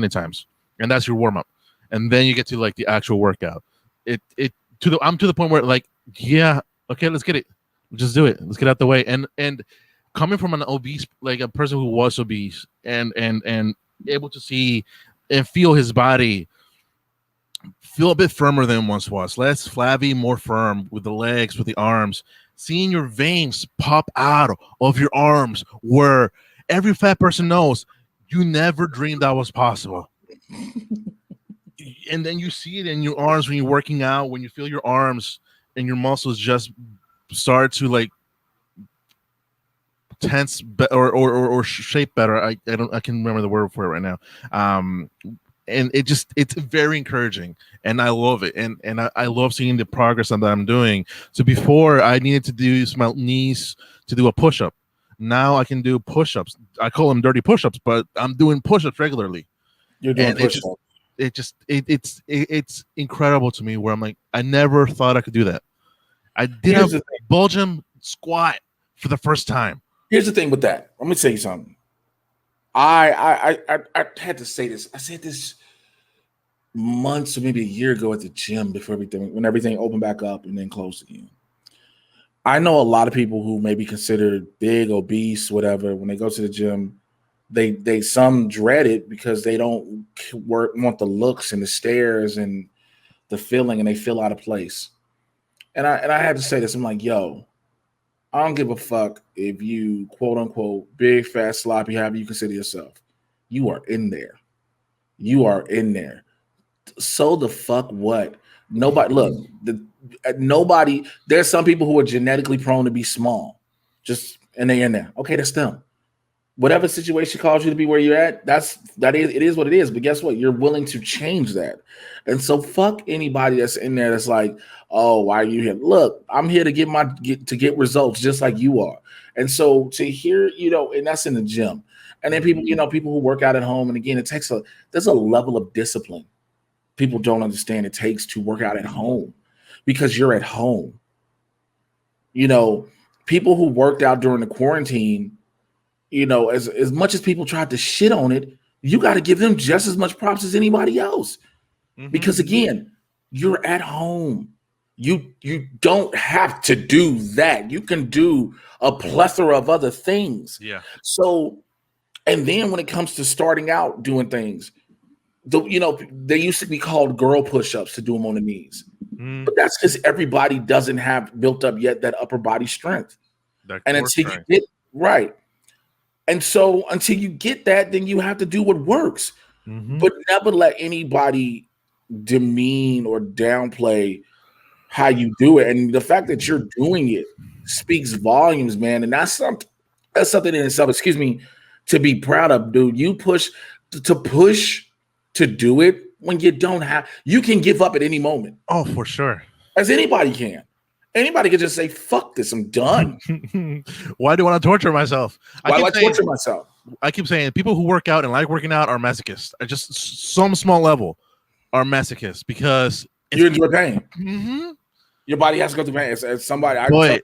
times, and that's your warm up. And then you get to like the actual workout. I'm to the point where like, yeah, okay, let's get it, just do it, let's get out the way. And coming from an obese, like a person who was obese, and able to see and feel his body feel a bit firmer than it once was, less flabby, more firm with the legs, with the arms, seeing your veins pop out of your arms, where every fat person knows you never dreamed that was possible. And then you see it in your arms when you're working out, when you feel your arms and your muscles just start to like tense or shape better. I can remember the word for it right now. And it's very encouraging, and I love it, and I love seeing the progress that I'm doing. So before I needed to use my knees to do a push-up. Now I can do push-ups. I call them dirty push-ups, but I'm doing push-ups regularly. You're doing And push-ups. it's incredible to me, where I'm like, I never thought I could do that. I did Here's a the thing. Belgium squat for the first time. Here's the thing with that. Let me tell you something. I had to say this. I said this months or maybe a year ago at the gym before when everything opened back up and then closed again. I know a lot of people who may be considered big, obese, whatever. When they go to the gym, they some dread it because they don't want the looks and the stares and the feeling, and they feel out of place. And I had to say this. I'm like, yo, I don't give a fuck if you quote unquote big, fat, sloppy, however you consider yourself. You are in there. You are in there. So the fuck what? Nobody look. Nobody. There's some people who are genetically prone to be small, and they're in there. Okay, that's them. Whatever situation calls you to be where you're at, it is what it is. But guess what? You're willing to change that. And so fuck anybody that's in there that's like, oh, why are you here? Look, I'm here to get results just like you are. And so to hear, and that's in the gym. And then people who work out at home, and again, there's a level of discipline people don't understand it takes to work out at home because you're at home. People who worked out during the quarantine, as much as people tried to shit on it, you got to give them just as much props as anybody else. Mm-hmm. Because again, you're at home. You don't have to do that. You can do a plethora of other things. Yeah. So, and then when it comes to starting out doing things, they used to be called girl push-ups to do them on the knees. Mm. But that's because everybody doesn't have built up yet that upper body strength. And until you get right. And so until you get that, then you have to do what works. Mm-hmm. But never let anybody demean or downplay how you do it. And the fact that you're doing it speaks volumes, man. And that's something in itself, to be proud of, dude. You push to do it when you don't have, you can give up at any moment. Oh, for sure. As anybody can. Anybody can just say, fuck this, I'm done. Why do I want to torture myself? Why do I torture myself? I keep saying people who work out and like working out are masochists. At just some small level are masochists because you enjoy pain. Mm-hmm. Your body has to go through pain. As somebody,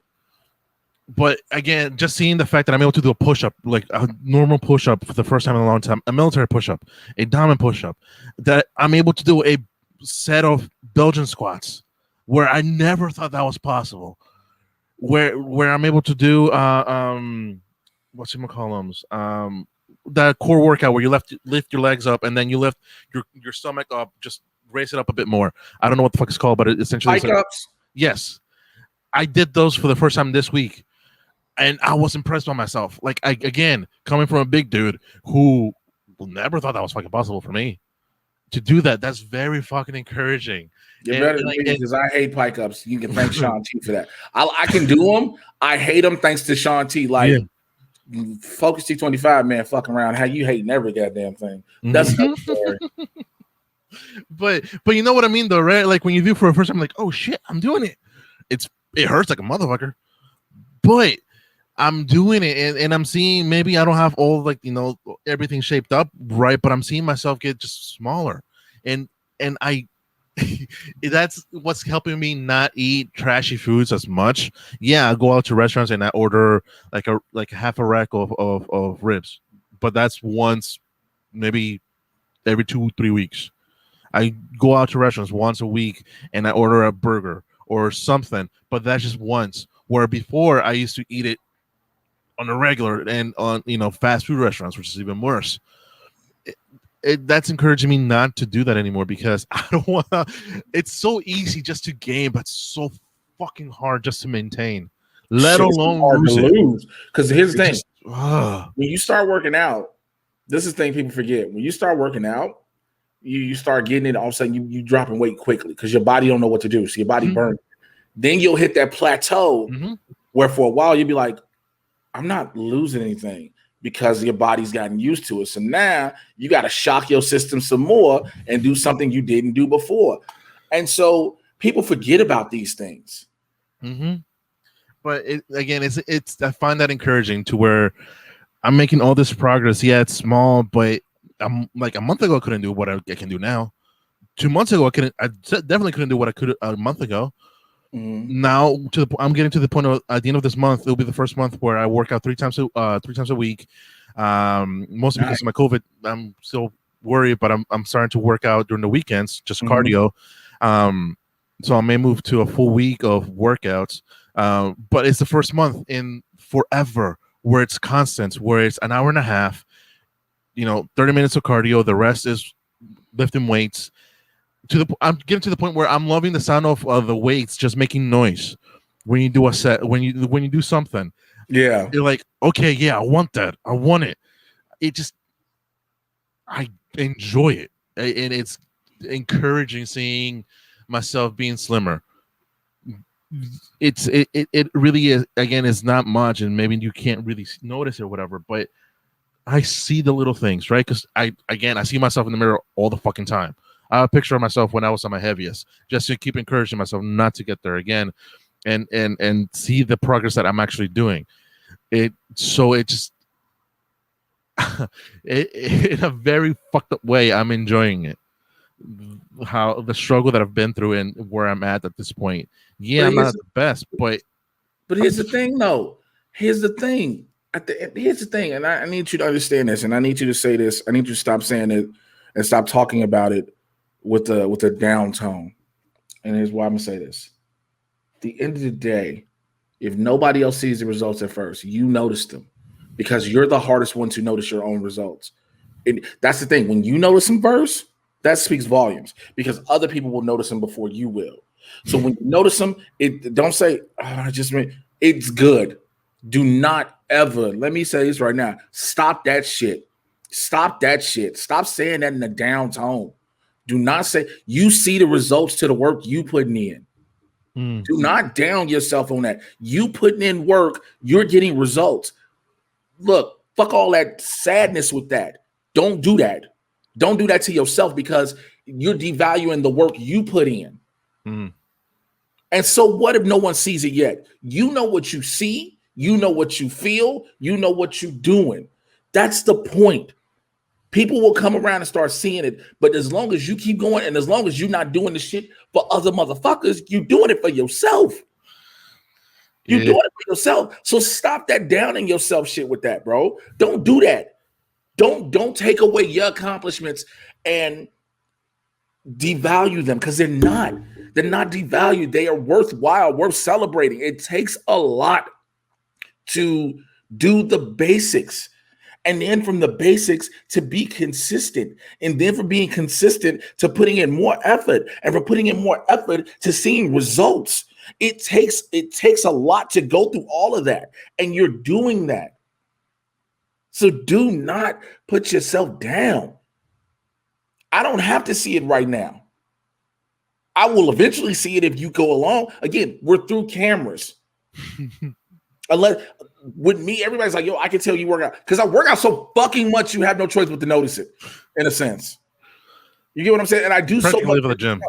but again, just seeing the fact that I'm able to do a push-up, like a normal push-up for the first time in a long time, a military push-up, a diamond push-up, that I'm able to do a set of Belgian squats where I never thought that was possible, where I'm able to do whatchamacallums, that core workout where you lift your legs up and then you lift your stomach up, just raise it up a bit more. I don't know what the fuck it's called, but it essentially hike ups. Yes, I did those for the first time this week, and I was impressed by myself. Like, again, coming from a big dude who never thought that was fucking possible for me to do that. That's very fucking encouraging. You're better than me because I hate pike ups. You can thank Sean T for that. I can do them. I hate them thanks to Sean T. Like, Focus T25, man, fucking around. How you hating every goddamn thing? That's another story. But you know what I mean, though, right? Like when you do for a first time, like, oh shit, I'm doing it. It hurts like a motherfucker, but I'm doing it, and I'm seeing, maybe I don't have all, like, everything shaped up right, but I'm seeing myself get just smaller, and I that's what's helping me not eat trashy foods as much. Yeah, I go out to restaurants and I order like half a rack of ribs, but that's once, maybe every 2-3 weeks. I go out to restaurants once a week and I order a burger or something, but that's just once. Where before I used to eat it on a regular and on fast food restaurants, which is even worse. That's encouraging me not to do that anymore because I don't want to. It's so easy just to gain, but so fucking hard just to maintain. let alone hard lose to it. lose. Because here's the thing: Just, when you start working out, this is the thing people forget. When you start working out, you start getting it. All of a sudden, you dropping weight quickly because your body don't know what to do. So your body burns. Then you'll hit that plateau where for a while you'll be like, I'm not losing anything because your body's gotten used to it. So now you got to shock your system some more and do something you didn't do before. And so people forget about these things. But again, it's I find that encouraging to where I'm making all this progress. Yeah, it's small, but I'm like a month ago I couldn't do what I can do now. 2 months ago I definitely couldn't do what I could a month ago. Now I'm getting to the point of at the end of this month, it'll be the first month where I work out three times a week. Mostly because of my COVID. I'm still worried, but I'm starting to work out during the weekends, just cardio. So I may move to a full week of workouts. But it's the first month in forever where it's constant, where it's an hour and a half, 30 minutes of cardio. The rest is lifting weights. I'm getting to the point where I'm loving the sound of the weights just making noise when you do a set, when you do something. Yeah, you're like, okay, yeah, I want that. I want it. I enjoy it, and it's encouraging seeing myself being slimmer. It really is. Again, it's not much, and maybe you can't really notice it or whatever, but I see the little things, right? Because I see myself in the mirror all the fucking time. I have a picture of myself when I was at my heaviest, just to keep encouraging myself not to get there again, and see the progress that I'm actually doing. It just in a very fucked up way, I'm enjoying it. How the struggle that I've been through and where I'm at this point. Yeah, I'm not the best, but here's the thing, though. Here's the thing. Here's the thing, and I need you to understand this, and I need you to say this. I need you to stop saying it and stop talking about it with a down tone. And here's why I'm gonna say this. At the end of the day, if nobody else sees the results at first, you notice them because you're the hardest one to notice your own results. And that's the thing. When you notice them first, that speaks volumes because other people will notice them before you will. So when you notice them, don't say, it's good. Do not ever, let me say this right now. Stop that shit. Stop that shit. Stop saying that in a down tone. Do not say you see the results to the work you putting in. Do not down yourself on that. You putting in work, you're getting results. Look, fuck all that sadness with that. Don't do that. Don't do that to yourself because you're devaluing the work you put in. And so what if no one sees it yet? You know what you see. You know what you feel. You know what you're doing. That's the point. People will come around and start seeing it. But as long as you keep going and as long as you're not doing the shit for other motherfuckers, you're doing it for yourself. You're doing it for yourself. So stop that downing yourself shit with that, bro. Don't do that. Don't take away your accomplishments and devalue them because they're not devalued. They are worthwhile, worth celebrating. It takes a lot to do the basics. And then from the basics to be consistent. And then from being consistent to putting in more effort. And from putting in more effort to seeing results. It takes a lot to go through all of that. And you're doing that. So do not put yourself down. I don't have to see it right now. I will eventually see it if you go along. Again, we're through cameras. Unless with me, everybody's like, yo, I can tell you work out. Because I work out so fucking much, you have no choice but to notice it, in a sense. You get what I'm saying? And I do so much. Live at the gym.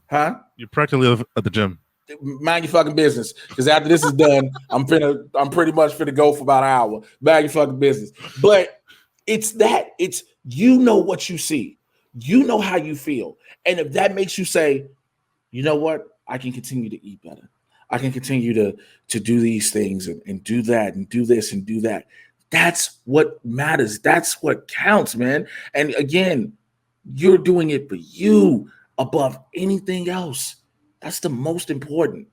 Huh? You practically live at the gym. Mind your fucking business. Because after this is done, I'm pretty much finna go for about an hour. Mind your fucking business. But it's that. It's you know what you see. You know how you feel. And if that makes you say, you know what? I can continue to eat better. I can continue to do these things and do that and do this and do that. That's what matters. That's what counts, man. And again, you're doing it for you above anything else. That's the most important.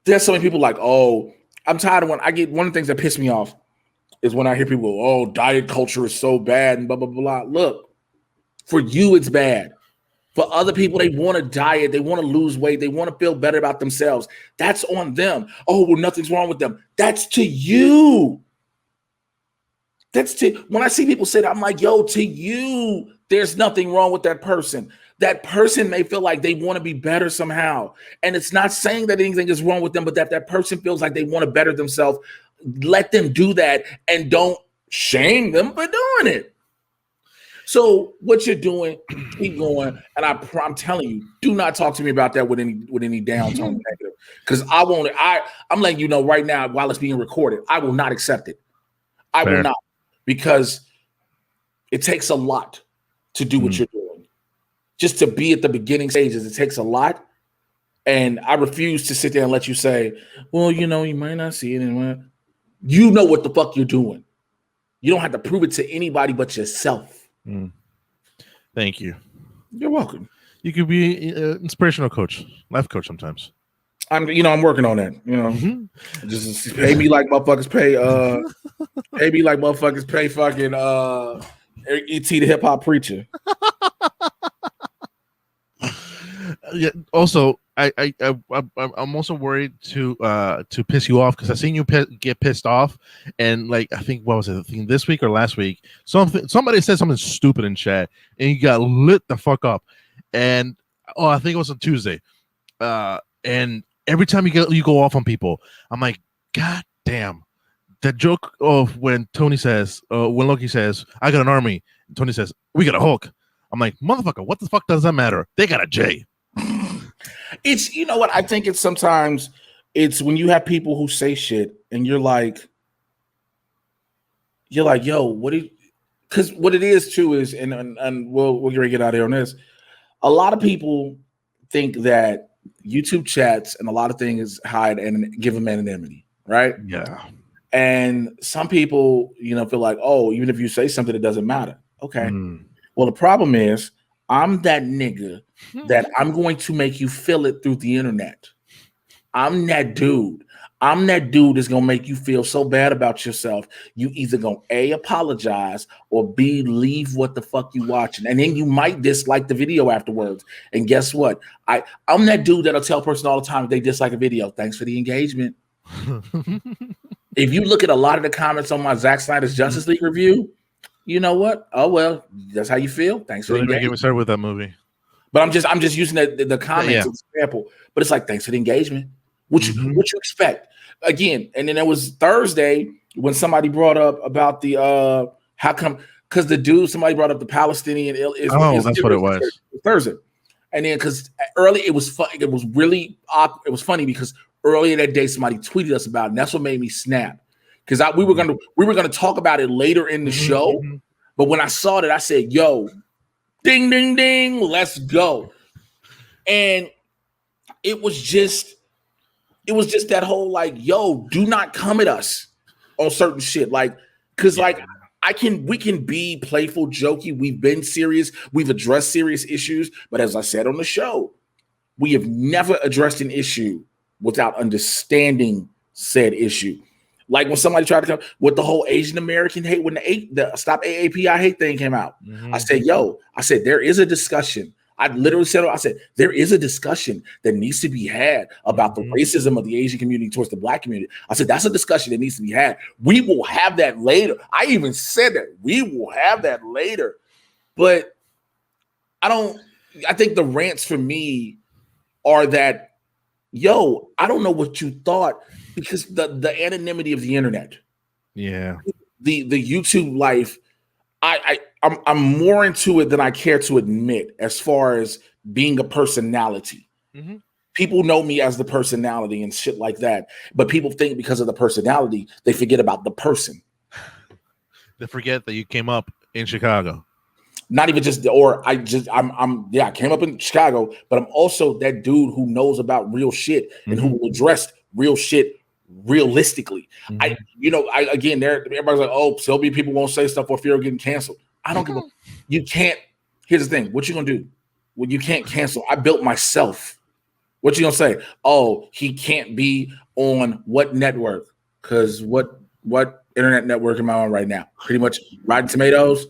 There's so many people like, oh, I'm tired of one of the things that piss me off is when I hear people, oh, diet culture is so bad and blah, blah, blah. Look, for you, it's bad. For other people, they want to diet, they want to lose weight, they want to feel better about themselves. That's on them. Oh, well, nothing's wrong with them. That's to you. When I see people say that, I'm like, yo, to you, there's nothing wrong with that person. That person may feel like they want to be better somehow. And it's not saying that anything is wrong with them, but that person feels like they want to better themselves. Let them do that and don't shame them for doing it. So what you're doing, keep going, and I'm telling you, do not talk to me about that with any downtone negative, because I won't. I'm letting you know right now, while it's being recorded, I will not accept it. I will not, because it takes a lot to do what you're doing. Just to be at the beginning stages, it takes a lot, and I refuse to sit there and let you say, "Well, you might not see it anywhere." You know what the fuck you're doing. You don't have to prove it to anybody but yourself. Thank you. You're welcome. You could be an inspirational coach, life coach sometimes. I'm working on that. Just pay me like motherfuckers pay. Pay me like motherfuckers pay fucking ET the hip hop preacher. Yeah. Also, I'm also worried to piss you off, because I've seen you get pissed off, and like I think what was it? I think this week or last week, somebody said something stupid in chat, and you got lit the fuck up, and I think it was on Tuesday, and every time you go off on people, I'm like, God damn, that joke of when Tony says, when Loki says, I got an army, and Tony says, we got a Hulk. I'm like, motherfucker, what the fuck does that matter? They got a J. It's, what I think it's sometimes it's when you have people who say shit and you're like, yo, because what it is too is, and we'll get out of here on this. A lot of people think that YouTube chats and a lot of things hide and give them anonymity, right? Yeah. And some people, feel like, oh, even if you say something, it doesn't matter. Okay. Well, the problem is, I'm that nigga that I'm going to make you feel it through the internet. I'm that dude. I'm that dude that's going to make you feel so bad about yourself. You either going to A, apologize, or B, leave what the fuck you watching. And then you might dislike the video afterwards. And guess what? I'm that dude that'll tell a person all the time if they dislike a video, thanks for the engagement. If you look at a lot of the comments on my Zack Snyder's Justice League review, you know what? Oh, well, that's how you feel. Thanks for the engagement. Get me started with that movie. But I'm just using the comments as an example. But it's like, thanks for the engagement. What you expect? Again, and then it was Thursday when somebody brought up about the how come, because somebody brought up the Palestinian that's what it was. Thursday. And then because early it was really awkward. It was funny because earlier that day somebody tweeted us about it, and that's what made me snap. Because we were gonna talk about it later in the show, but when I saw that, I said, "Yo, ding, ding, ding, let's go!" And it was just that whole like, "Yo, do not come at us on certain shit," like, because we can be playful, jokey. We've been serious. We've addressed serious issues, but as I said on the show, we have never addressed an issue without understanding said issue. Like when somebody tried to come with the whole Asian American hate, when the Stop AAPI hate thing came out, I said, there is a discussion. I literally said, there is a discussion that needs to be had about the racism of the Asian community towards the Black community. I said, that's a discussion that needs to be had. We will have that later. I even said that we will have that later. But I think the rants for me are that, yo, I don't know what you thought, because the anonymity of the internet, the YouTube life, I'm more into it than I care to admit as far as being a personality. People know me as the personality and shit like that, but people think because of the personality, they forget about the person. They forget that you came up in Chicago. Not even just, I came up in Chicago, but I'm also that dude who knows about real shit and who will address real shit realistically. Everybody's like, oh, so many people won't say stuff for fear of getting canceled. I don't give a, you can't. Here's the thing. What you gonna do when you can't cancel? I built myself. What you gonna say? Oh, he can't be on what network? Because what internet network am I on right now? Pretty much Rotten Tomatoes,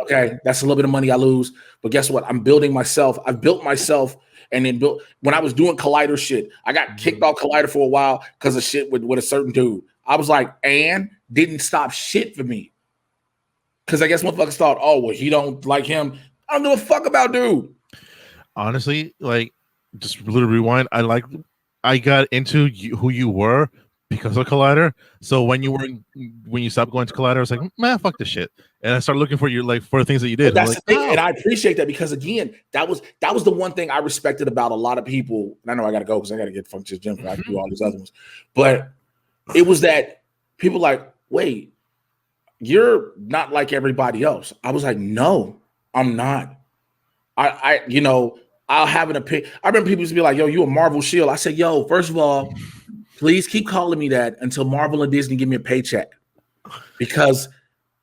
Okay, that's a little bit of money I lose. But guess what? I'm building myself. I've built myself and then built when I was doing Collider shit. I got kicked off Collider for a while because of shit with a certain dude. I was like, and didn't stop shit for me. Because I guess motherfuckers thought, oh, well, he don't like him. I don't give a fuck about dude. Honestly, like, just a little rewind. I got into who you were because of Collider. So when you stopped going to Collider, I was like, man, fuck this shit. And I started looking for you, like, for the things that you did. But that's like, the thing, and I appreciate that because again, that was the one thing I respected about a lot of people. And I know I got to go because I got to get functions gym. I can do all these other ones, but it was that people like, wait, you're not like everybody else. I was like, no, I'm not. I'll have an opinion. I remember people used to be like, yo, you a Marvel shield. I said, yo, first of all, please keep calling me that until Marvel and Disney give me a paycheck. Because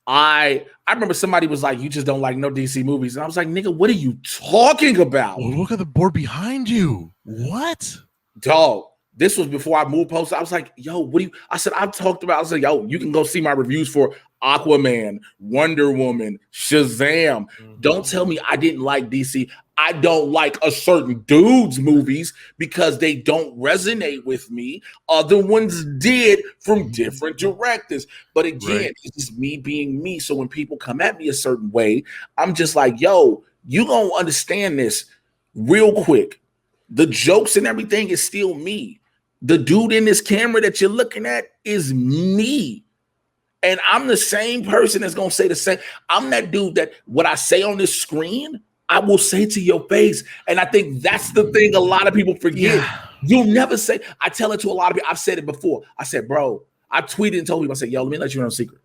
I remember somebody was like, you just don't like no DC movies. And I was like, nigga, what are you talking about? Well, look at the board behind you. What? Dog. This was before I moved post. I was like, yo, what do you? I said, I've talked about. I was like, yo, you can go see my reviews for Aquaman, Wonder Woman, Shazam. Don't tell me I didn't like DC. I don't like a certain dude's movies because they don't resonate with me. Other ones did from different directors. But again, it's just me being me. So when people come at me a certain way, I'm just like, yo, you gonna understand this real quick. The jokes and everything is still me. The dude in this camera that you're looking at is me. And I'm the same person that's going to say the same. I'm that dude that what I say on this screen, I will say to your face. And I think that's the thing a lot of people forget. Yeah. You'll never say, I tell it to a lot of people. I've said it before. I said, bro, I tweeted and told people, I said, yo, let me let you know a secret.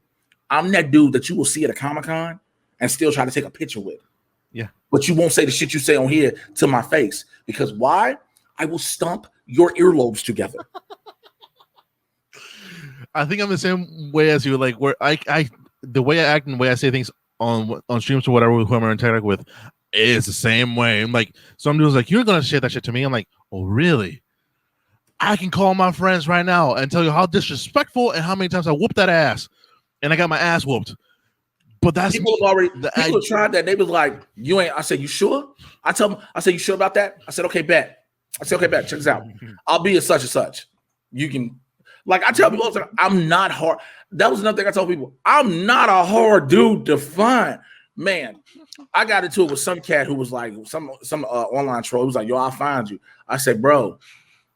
I'm that dude that you will see at a Comic-Con and still try to take a picture with. Yeah. But you won't say the shit you say on here to my face. Because why? I will stomp your earlobes together. I think I'm the same way as you. Like, where I the way I act and the way I say things on streams or whatever with who I'm interacting with is the same way. I'm like, some dude's like, you're gonna say that shit to me. I'm like, oh really? I can call my friends right now and tell you how disrespectful and how many times I whooped that ass, and I got my ass whooped. But that's people have tried that. They was like, you ain't. I said, you sure? I tell them, I said, you sure about that? I said, okay, bet. I said, okay, bet. Check this out. I'll be a such and such. You can, like, I tell people all the time, I'm not hard. That was another thing I told people. I'm not a hard dude to find. Man, I got into it with some cat who was like, some online troll. He was like, yo, I'll find you. I said, bro,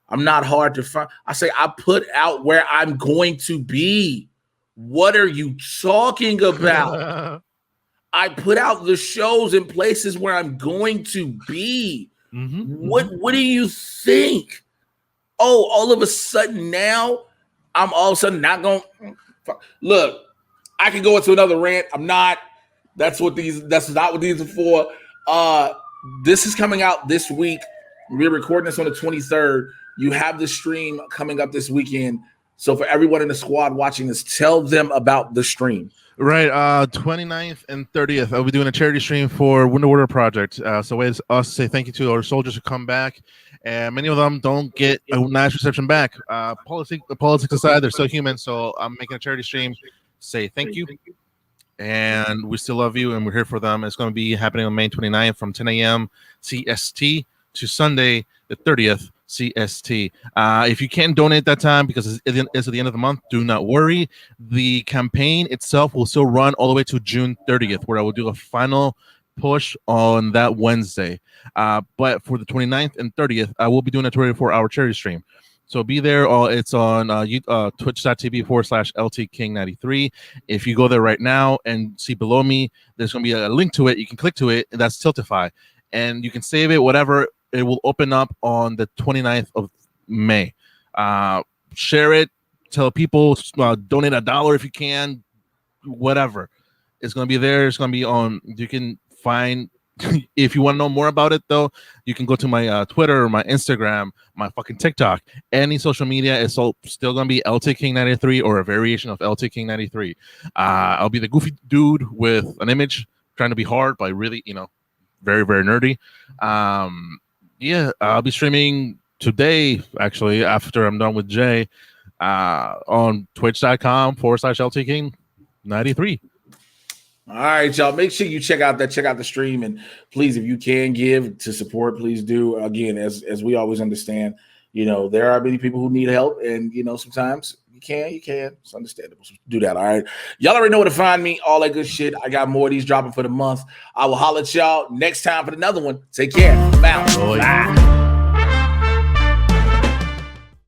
I'm not hard to find. I say, I put out where I'm going to be. What are you talking about? I put out the shows in places where I'm going to be. What do you think? Oh, all of a sudden now, I'm all of a sudden not going. Look, I can go into another rant. I'm not. That's not what these are for. This is coming out this week. We're recording this on the 23rd. You have the stream coming up this weekend. So for everyone in the squad watching this, tell them about the stream. Right, 29th and 30th, I'll be doing a charity stream for Winter Order Project. So it's us to say thank you to our soldiers who come back, and many of them don't get a nice reception back. Politics aside, they're still human, so I'm making a charity stream to say thank you, and we still love you, and we're here for them. It's going to be happening on May 29th from 10 a.m. CST to Sunday the 30th. CST. If you can't donate that time because it's at the end of the month, do not worry. The campaign itself will still run all the way to June 30th, where I will do a final push on that Wednesday. But for the 29th and 30th, I will be doing a 24-hour charity stream. So be there. It's on twitch.tv/LTKing93. If you go there right now and see below me, there's going to be a link to it. You can click to it, and that's Tiltify. And you can save it, whatever. It will open up on the 29th of May. Share it. Tell people, donate $1 if you can, whatever. It's going to be there. It's going to be on. You can find, if you want to know more about it, though, you can go to my Twitter, my Instagram, my fucking TikTok. Any social media is still going to be LTKing93 or a variation of LTKing93. I'll be the goofy dude with an image trying to be hard, but really, very, very nerdy. Yeah, I'll be streaming today, actually, after I'm done with Jay, on twitch.com/LTKing93. All right, y'all. Make sure you check out the stream, and please, if you can give to support, please do. Again, as we always understand, there are many people who need help, and sometimes you can. It's understandable. So do that. All right, y'all already know where to find me. All that good shit. I got more of these dropping for the month. I will holler at y'all next time for another one. Take care. I'm out. Bye.